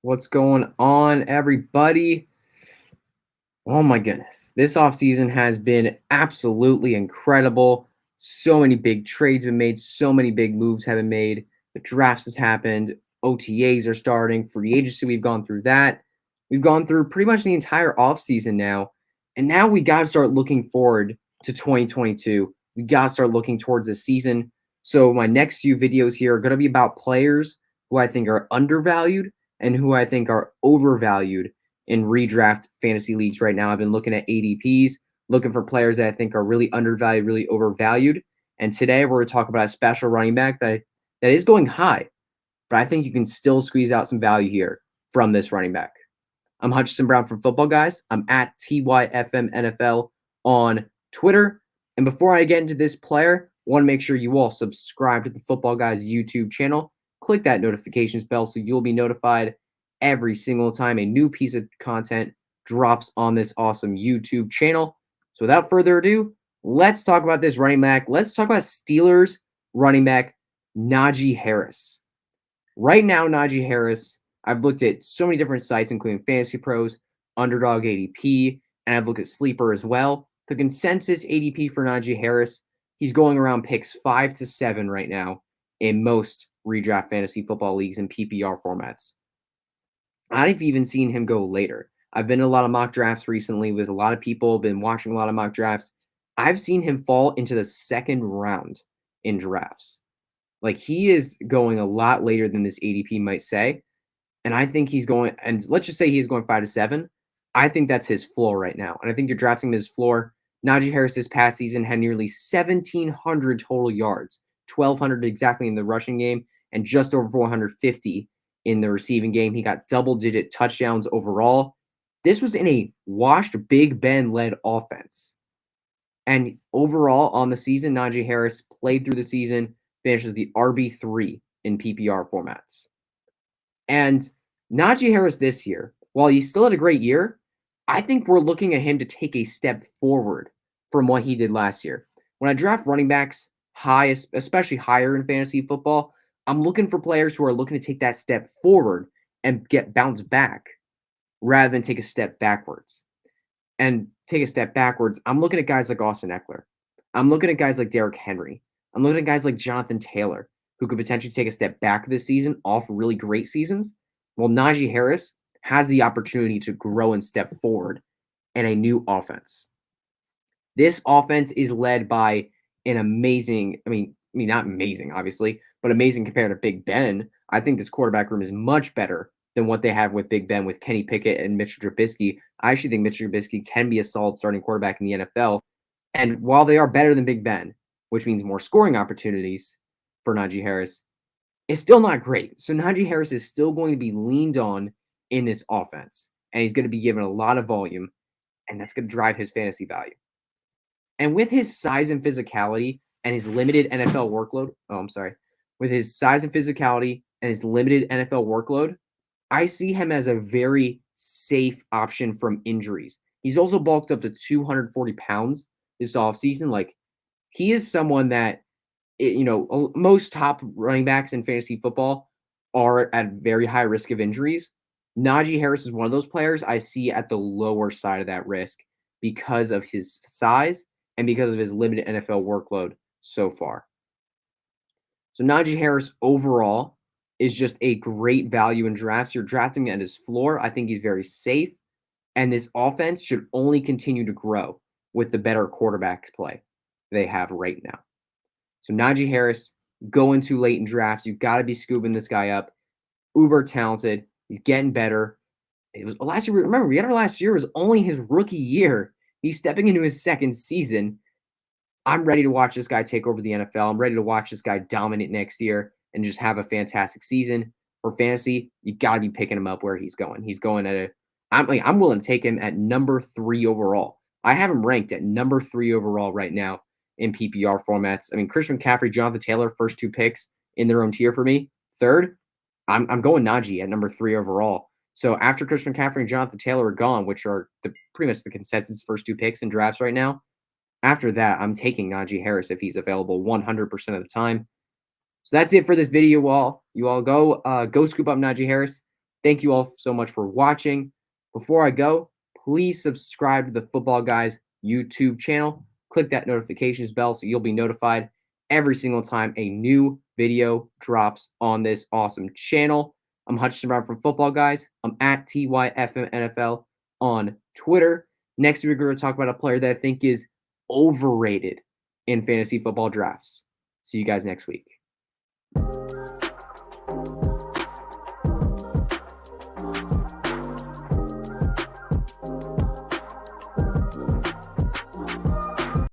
What's going on, everybody? Oh my goodness. This offseason has been absolutely incredible. So many big trades have been made, so many big moves have been made. The drafts has happened, OTAs are starting, free agency, we've gone through that. We've gone through pretty much the entire offseason now. And now we got to start looking forward to 2022. We got to start looking towards the season. So my next few videos here are going to be about players who I think are undervalued and who I think are overvalued in redraft fantasy leagues right now. I've been looking at ADPs, looking for players that I think are really undervalued, really overvalued. And today we're going to talk about a special running back that is going high, but I think you can still squeeze out some value here from this running back. I'm Hutchinson Brown from Footballguys. I'm at TYFMNFL on Twitter. And before I get into this player, I want to make sure you all subscribe to the Footballguys YouTube channel. Click that notifications bell so you'll be notified every single time a new piece of content drops on this awesome YouTube channel. So without further ado, let's talk about this running back. Let's talk about Steelers running back Najee Harris. Right now, Najee Harris, I've looked at so many different sites, including Fantasy Pros, Underdog ADP, and I've looked at Sleeper as well. The consensus ADP for Najee Harris, he's going around picks 5 to 7 right now in most redraft fantasy football leagues and PPR formats. I've even seen him go later. I've been in a lot of mock drafts recently with a lot of people, been watching a lot of mock drafts. I've seen him fall into the second round in drafts. Like, he is going a lot later than this ADP might say. And I think he's going, and let's just say he's going 5 to 7. I think that's his floor right now. And I think you're drafting him as floor. Najee Harris this past season had nearly 1,700 total yards, 1,200 exactly in the rushing game, and just over 450 in the receiving game. He got double-digit touchdowns overall. This was in a washed Big Ben-led offense. And overall on the season, Najee Harris played through the season, finishes the RB3 in PPR formats. And Najee Harris this year, while he still had a great year, I think we're looking at him to take a step forward from what he did last year. When I draft running backs high, especially higher in fantasy football, I'm looking for players who are looking to take that step forward and get bounced back rather than take a step backwards. And take a step backwards, I'm looking at guys like Austin Eckler. I'm looking at guys like Derrick Henry. I'm looking at guys like Jonathan Taylor, who could potentially take a step back this season off really great seasons. Well, Najee Harris has the opportunity to grow and step forward in a new offense. This offense is led by an amazing, I mean, not amazing, obviously, but amazing compared to Big Ben. I think this quarterback room is much better than what they have with Big Ben, with Kenny Pickett and Mitchell Trubisky. I actually think Mitchell Trubisky can be a solid starting quarterback in the NFL. And while they are better than Big Ben, which means more scoring opportunities for Najee Harris, it's still not great. So Najee Harris is still going to be leaned on in this offense, and he's going to be given a lot of volume, and that's going to drive his fantasy value. And with his size and physicality and his limited NFL workload, with his size and physicality and his limited NFL workload, I see him as a very safe option from injuries. He's also bulked up to 240 pounds this offseason. Like, he is someone that, most top running backs in fantasy football are at very high risk of injuries. Najee Harris is one of those players I see at the lower side of that risk because of his size and because of his limited NFL workload so far. So Najee Harris overall is just a great value in drafts. You're drafting at his floor. I think he's very safe. And this offense should only continue to grow with the better quarterbacks play they have right now. So Najee Harris, going too late in drafts. You've got to be scooping this guy up. Uber talented. He's getting better. It was last year. Remember, last year was only his rookie year. He's stepping into his second season. I'm ready to watch this guy take over the NFL. I'm ready to watch this guy dominate next year and just have a fantastic season. For fantasy, you got to be picking him up where he's going. He's going at I'm willing to take him at number 3 overall. I have him ranked at number 3 overall right now in PPR formats. I mean, Christian McCaffrey, Jonathan Taylor, first 2 picks in their own tier for me. Third, I'm going Najee at number 3 overall. So after Christian McCaffrey and Jonathan Taylor are gone, which are pretty much the consensus first 2 picks in drafts right now, after that, I'm taking Najee Harris if he's available 100% of the time. So that's it for this video, all. You all go scoop up Najee Harris. Thank you all so much for watching. Before I go, please subscribe to the Football Guys YouTube channel. Click that notifications bell so you'll be notified every single time a new video drops on this awesome channel. I'm Hutchinson Brown from Football Guys. I'm at TYFMNFL on Twitter. Next week, we're going to talk about a player that I think is overrated in fantasy football drafts. See you guys next week.